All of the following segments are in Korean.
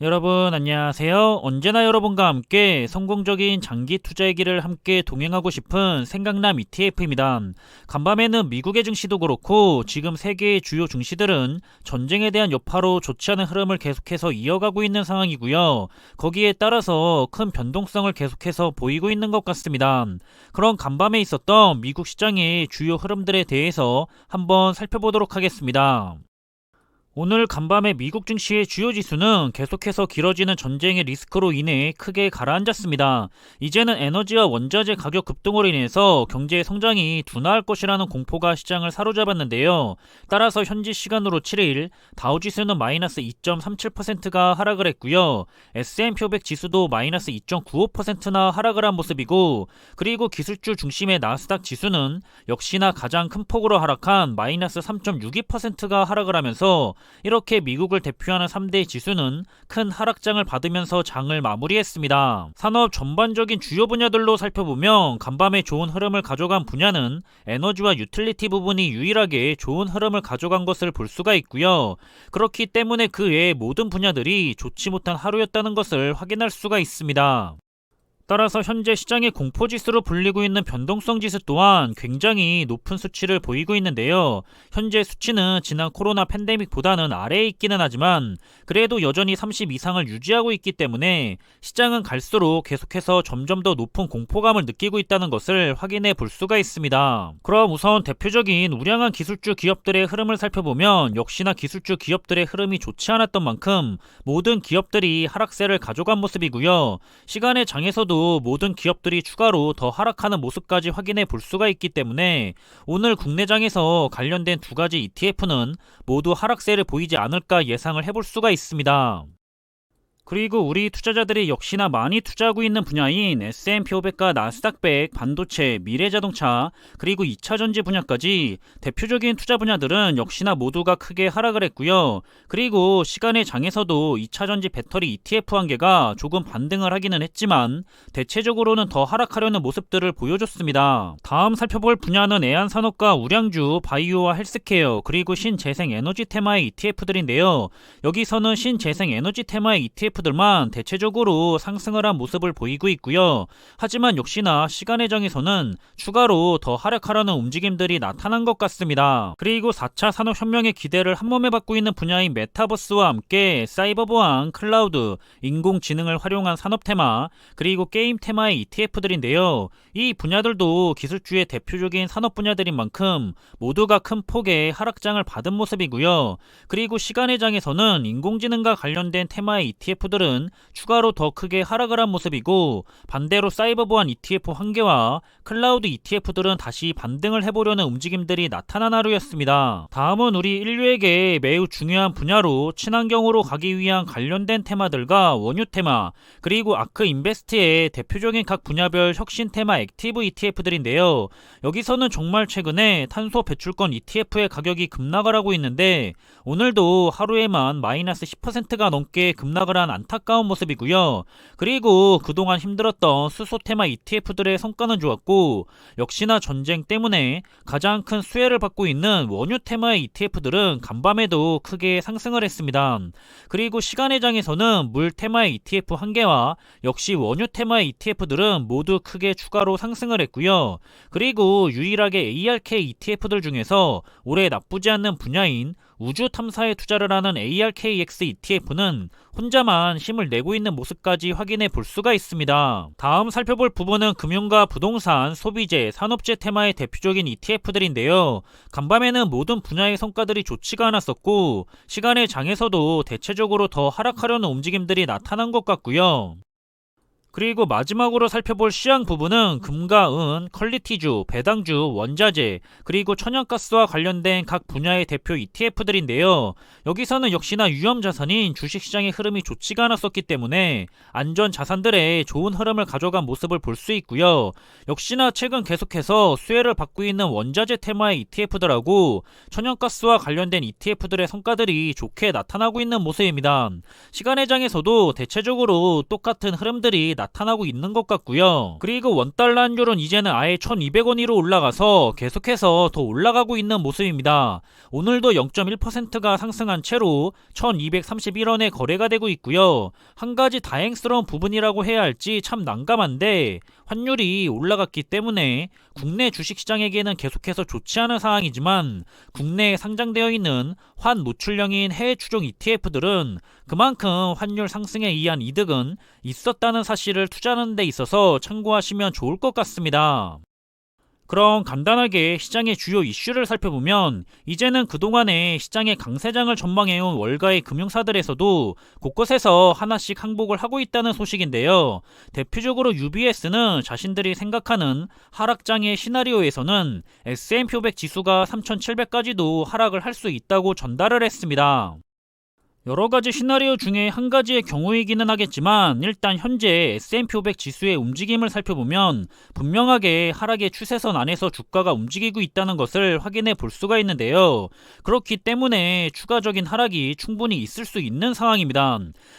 여러분 안녕하세요. 언제나 여러분과 함께 성공적인 장기 투자의 길을 함께 동행하고 싶은 생각남 ETF입니다. 간밤에는 미국의 증시도 그렇고 지금 세계의 주요 증시들은 전쟁에 대한 여파로 좋지 않은 흐름을 계속해서 이어가고 있는 상황이고요. 거기에 따라서 큰 변동성을 계속해서 보이고 있는 것 같습니다. 그런 간밤에 있었던 미국 시장의 주요 흐름들에 대해서 한번 살펴보도록 하겠습니다. 오늘 간밤에 미국 증시의 주요 지수는 계속해서 길어지는 전쟁의 리스크로 인해 크게 가라앉았습니다. 이제는 에너지와 원자재 가격 급등으로 인해서 경제의 성장이 둔화할 것이라는 공포가 시장을 사로잡았는데요. 따라서 현지 시간으로 7일 다우지수는 마이너스 2.37%가 하락을 했고요. S&P 500 지수도 마이너스 2.95%나 하락을 한 모습이고, 그리고 기술주 중심의 나스닥 지수는 역시나 가장 큰 폭으로 하락한 마이너스 3.62%가 하락을 하면서 이렇게 미국을 대표하는 3대 지수는 큰 하락장을 받으면서 장을 마무리했습니다. 산업 전반적인 주요 분야들로 살펴보면 간밤에 좋은 흐름을 가져간 분야는 에너지와 유틸리티 부분이 유일하게 좋은 흐름을 가져간 것을 볼 수가 있고요. 그렇기 때문에 그 외의 모든 분야들이 좋지 못한 하루였다는 것을 확인할 수가 있습니다. 따라서 현재 시장의 공포지수로 불리고 있는 변동성 지수 또한 굉장히 높은 수치를 보이고 있는데요. 현재 수치는 지난 코로나 팬데믹보다는 아래에 있기는 하지만 그래도 여전히 30 이상을 유지하고 있기 때문에 시장은 갈수록 계속해서 점점 더 높은 공포감을 느끼고 있다는 것을 확인해 볼 수가 있습니다. 그럼 우선 대표적인 우량한 기술주 기업들의 흐름을 살펴보면 역시나 기술주 기업들의 흐름이 좋지 않았던 만큼 모든 기업들이 하락세를 가져간 모습이고요. 시간의 장에서도 모든 기업들이 추가로 더 하락하는 모습까지 확인해 볼 수가 있기 때문에 오늘 국내장에서 관련된 두 가지 ETF는 모두 하락세를 보이지 않을까 예상을 해볼 수가 있습니다. 그리고 우리 투자자들이 역시나 많이 투자하고 있는 분야인 S&P 500과 나스닥 100, 반도체, 미래자동차, 그리고 2차전지 분야까지 대표적인 투자 분야들은 역시나 모두가 크게 하락을 했고요. 그리고 시간의 장에서도 2차전지 배터리 ETF 한 개가 조금 반등을 하기는 했지만 대체적으로는 더 하락하려는 모습들을 보여줬습니다. 다음 살펴볼 분야는 애안산업과 우량주, 바이오와 헬스케어, 그리고 신재생 에너지 테마의 ETF들인데요. 여기서는 신재생 에너지 테마의 ETF들만 대체적으로 상승을 한 모습을 보이고 있고요. 하지만 역시나 시간의 장에서는 추가로 더 하락하려는 움직임들이 나타난 것 같습니다. 그리고 4차 산업혁명의 기대를 한몸에 받고 있는 분야인 메타버스와 함께 사이버 보안, 클라우드, 인공지능을 활용한 산업 테마, 그리고 게임 테마의 ETF들인데요. 이 분야들도 기술주의 대표적인 산업 분야들인 만큼 모두가 큰 폭의 하락장을 받은 모습이고요. 그리고 시간의 장에서는 인공지능과 관련된 테마의 ETF들은 추가로 더 크게 하락을 한 모습이고, 반대로 사이버 보안 ETF 한 개와 클라우드 ETF들은 다시 반등을 해보려는 움직임들이 나타난 하루였습니다. 다음은 우리 인류에게 매우 중요한 분야로 친환경으로 가기 위한 관련된 테마들과 원유 테마, 그리고 아크 인베스트의 대표적인 각 분야별 혁신 테마 액티브 ETF들인데요. 여기서는 정말 최근에 탄소 배출권 ETF의 가격이 급락을 하고 있는데 오늘도 하루에만 마이너스 10%가 넘게 급락을 한 안타까운 모습이고요. 그리고 그동안 힘들었던 수소 테마 ETF들의 성과는 좋았고, 역시나 전쟁 때문에 가장 큰 수혜를 받고 있는 원유 테마의 ETF들은 간밤에도 크게 상승을 했습니다. 그리고 시간의 장에서는 물 테마의 ETF 한 개와 역시 원유 테마의 ETF들은 모두 크게 추가로 상승을 했고요. 그리고 유일하게 ARK ETF들 중에서 올해 나쁘지 않는 분야인 우주 탐사에 투자를 하는 ARKX ETF는 혼자만 힘을 내고 있는 모습까지 확인해 볼 수가 있습니다. 다음 살펴볼 부분은 금융과 부동산, 소비재, 산업재 테마의 대표적인 ETF들인데요. 간밤에는 모든 분야의 성과들이 좋지가 않았었고 시간의 장에서도 대체적으로 더 하락하려는 움직임들이 나타난 것 같고요. 그리고 마지막으로 살펴볼 시황 부분은 금과 은, 퀄리티주, 배당주, 원자재, 그리고 천연가스와 관련된 각 분야의 대표 ETF들인데요. 여기서는 역시나 위험자산인 주식시장의 흐름이 좋지가 않았었기 때문에 안전자산들의 좋은 흐름을 가져간 모습을 볼 수 있고요. 역시나 최근 계속해서 수혜를 받고 있는 원자재 테마의 ETF들하고 천연가스와 관련된 ETF들의 성과들이 좋게 나타나고 있는 모습입니다. 시간의 장에서도 대체적으로 똑같은 흐름들이 나타나고 있는 것 같고요. 그리고 원달러 환율은 이제는 아예 1200원으로 올라가서 계속해서 더 올라가고 있는 모습입니다. 오늘도 0.1%가 상승한 채로 1231원에 거래가 되고 있고요. 한 가지 다행스러운 부분이라고 해야 할지 참 난감한데 환율이 올라갔기 때문에 국내 주식시장에게는 계속해서 좋지 않은 상황이지만 국내에 상장되어 있는 환 노출형인 해외 추종 ETF들은 그만큼 환율 상승에 의한 이득은 있었다는 사실을 투자하는 데 있어서 참고하시면 좋을 것 같습니다. 그럼 간단하게 시장의 주요 이슈를 살펴보면 이제는 그동안에 시장의 강세장을 전망해온 월가의 금융사들에서도 곳곳에서 하나씩 항복을 하고 있다는 소식인데요. 대표적으로 UBS는 자신들이 생각하는 하락장의 시나리오에서는 S&P 500 지수가 3700까지도 하락을 할 수 있다고 전달을 했습니다. 여러가지 시나리오 중에 한 가지의 경우이기는 하겠지만 일단 현재 S&P 500 지수의 움직임을 살펴보면 분명하게 하락의 추세선 안에서 주가가 움직이고 있다는 것을 확인해 볼 수가 있는데요. 그렇기 때문에 추가적인 하락이 충분히 있을 수 있는 상황입니다.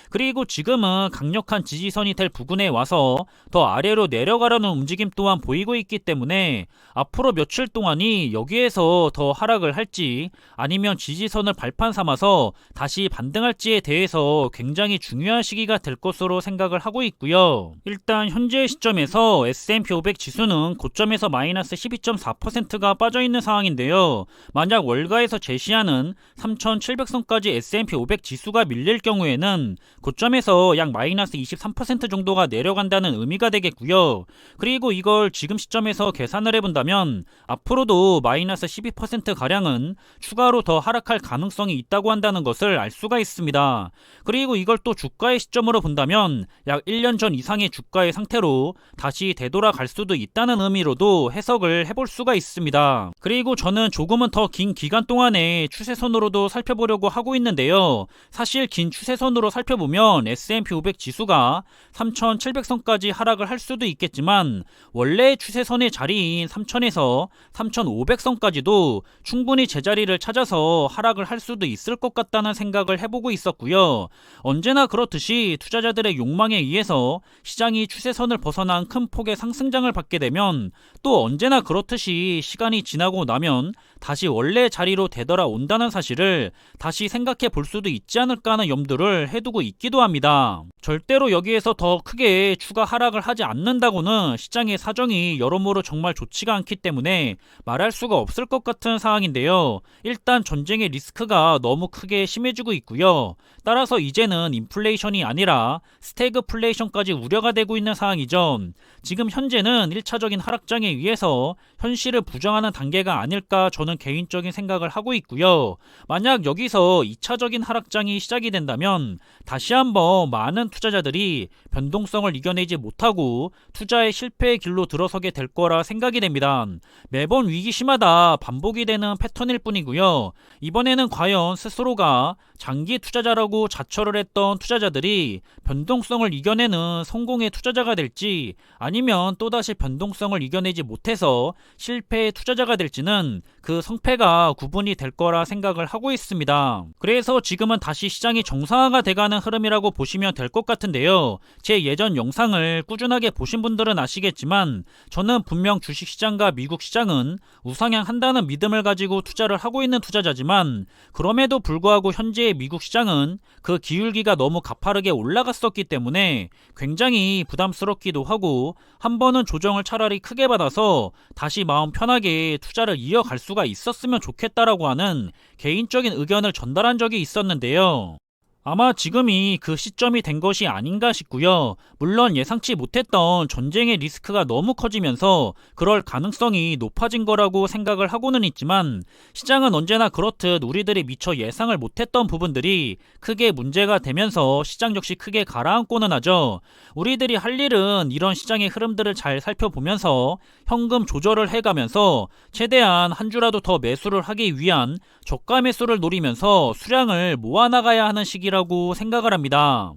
그리고 지금은 강력한 지지선이 될 부근에 와서 더 아래로 내려가려는 움직임 또한 보이고 있기 때문에 앞으로 며칠 동안이 여기에서 더 하락을 할지 아니면 지지선을 발판 삼아서 다시 반등할지에 대해서 굉장히 중요한 시기가 될 것으로 생각을 하고 있고요. 일단 현재 시점에서 S&P 500 지수는 고점에서 마이너스 12.4%가 빠져있는 상황인데요. 만약 월가에서 제시하는 3700선까지 S&P 500 지수가 밀릴 경우에는 고점에서 약 마이너스 23% 정도가 내려간다는 의미가 되겠고요. 그리고 이걸 지금 시점에서 계산을 해본다면 앞으로도 마이너스 12%가량은 추가로 더 하락할 가능성이 있다고 한다는 것을 알 수가 있습니다. 그리고 이걸 또 주가의 시점으로 본다면 약 1년 전 이상의 주가의 상태로 다시 되돌아갈 수도 있다는 의미로도 해석을 해볼 수가 있습니다. 그리고 저는 조금은 더 긴 기간 동안의 추세선으로도 살펴보려고 하고 있는데요. 사실 긴 추세선으로 살펴보면 S&P 500 지수가 3700선까지 하락을 할 수도 있겠지만 원래의 추세선의 자리인 3000에서 3500선까지도 충분히 제자리를 찾아서 하락을 할 수도 있을 것 같다는 생각을 해보고 있었고요. 언제나 그렇듯이 투자자들의 욕망에 의해서 시장이 추세선을 벗어난 큰 폭의 상승장을 받게 되면 또 언제나 그렇듯이 시간이 지나고 나면 다시 원래 자리로 되돌아온다는 사실을 다시 생각해 볼 수도 있지 않을까 하는 염두를 해두고 있기도 합니다. 절대로 여기에서 더 크게 추가 하락을 하지 않는다고는 시장의 사정이 여러모로 정말 좋지가 않기 때문에 말할 수가 없을 것 같은 상황인데요. 일단 전쟁의 리스크가 너무 크게 심해지고 있고요. 따라서 이제는 인플레이션이 아니라 스태그플레이션까지 우려가 되고 있는 상황이죠. 지금 현재는 1차적인 하락장에 의해서 현실을 부정하는 단계가 아닐까 저는 개인적인 생각을 하고 있고요. 만약 여기서 2차적인 하락장이 시작이 된다면 다시 한번 많은 투자자들이 변동성을 이겨내지 못하고 투자의 실패의 길로 들어서게 될 거라 생각이 됩니다. 매번 위기시마다 반복이 되는 패턴일 뿐이고요. 이번에는 과연 스스로가 장기 투자자라고 자처를 했던 투자자들이 변동성을 이겨내는 성공의 투자자가 될지 아니면 또다시 변동성을 이겨내지 못해서 실패의 투자자가 될지는 그 성패가 구분이 될 거라 생각을 하고 있습니다. 그래서 지금은 다시 시장이 정상화가 돼가는 흐름이라고 보시면 될 것 같은데요. 제 예전 영상을 꾸준하게 보신 분들은 아시겠지만 저는 분명 주식시장과 미국 시장은 우상향한다는 믿음을 가지고 투자를 하고 있는 투자자지만 그럼에도 불구하고 현재의 미국 시장은 그 기울기가 너무 가파르게 올라갔었기 때문에 굉장히 부담스럽기도 하고 한 번은 조정을 차라리 크게 받아서 다시 마음 편하게 투자를 이어갈 수가 있었으면 좋겠다라고 하는 개인적인 의견을 전달한 적이 있었는데요. 아마 지금이 그 시점이 된 것이 아닌가 싶고요. 물론 예상치 못했던 전쟁의 리스크가 너무 커지면서 그럴 가능성이 높아진 거라고 생각을 하고는 있지만 시장은 언제나 그렇듯 우리들이 미처 예상을 못했던 부분들이 크게 문제가 되면서 시장 역시 크게 가라앉고는 하죠. 우리들이 할 일은 이런 시장의 흐름들을 잘 살펴보면서 현금 조절을 해가면서 최대한 한 주라도 더 매수를 하기 위한 저가 매수를 노리면서 수량을 모아나가야 하는 시기라고 생각을 합니다.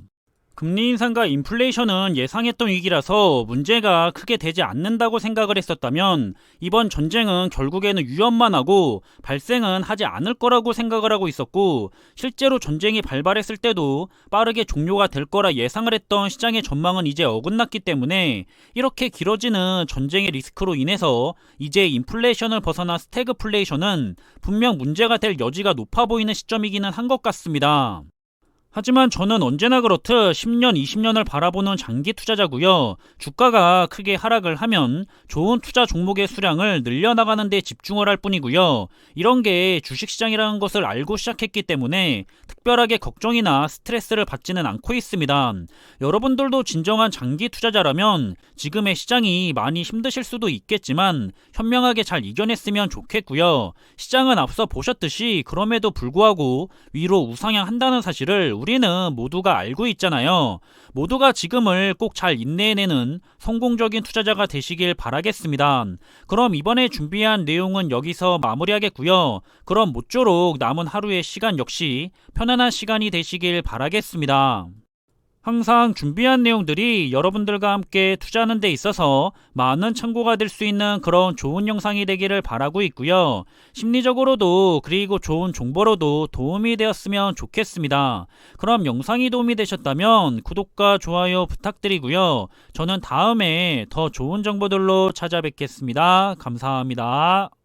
금리 인상과 인플레이션은 예상했던 위기라서 문제가 크게 되지 않는다고 생각을 했었다면 이번 전쟁은 결국에는 위험만 하고 발생은 하지 않을 거라고 생각을 하고 있었고, 실제로 전쟁이 발발했을 때도 빠르게 종료가 될 거라 예상을 했던 시장의 전망은 이제 어긋났기 때문에 이렇게 길어지는 전쟁의 리스크로 인해서 이제 인플레이션을 벗어나 스태그플레이션은 분명 문제가 될 여지가 높아 보이는 시점이기는 한 것 같습니다. 하지만 저는 언제나 그렇듯 10년, 20년을 바라보는 장기 투자자고요. 주가가 크게 하락을 하면 좋은 투자 종목의 수량을 늘려나가는 데 집중을 할 뿐이고요. 이런 게 주식시장이라는 것을 알고 시작했기 때문에 특별하게 걱정이나 스트레스를 받지는 않고 있습니다. 여러분들도 진정한 장기 투자자라면 지금의 시장이 많이 힘드실 수도 있겠지만 현명하게 잘 이겨냈으면 좋겠고요. 시장은 앞서 보셨듯이 그럼에도 불구하고 위로 우상향한다는 사실을 우리는 모두가 알고 있잖아요. 모두가 지금을 꼭 잘 인내해내는 성공적인 투자자가 되시길 바라겠습니다. 그럼 이번에 준비한 내용은 여기서 마무리하겠고요. 그럼 모쪼록 남은 하루의 시간 역시 편안한 시간이 되시길 바라겠습니다. 항상 준비한 내용들이 여러분들과 함께 투자하는 데 있어서 많은 참고가 될 수 있는 그런 좋은 영상이 되기를 바라고 있고요. 심리적으로도 그리고 좋은 정보로도 도움이 되었으면 좋겠습니다. 그럼 영상이 도움이 되셨다면 구독과 좋아요 부탁드리고요. 저는 다음에 더 좋은 정보들로 찾아뵙겠습니다. 감사합니다.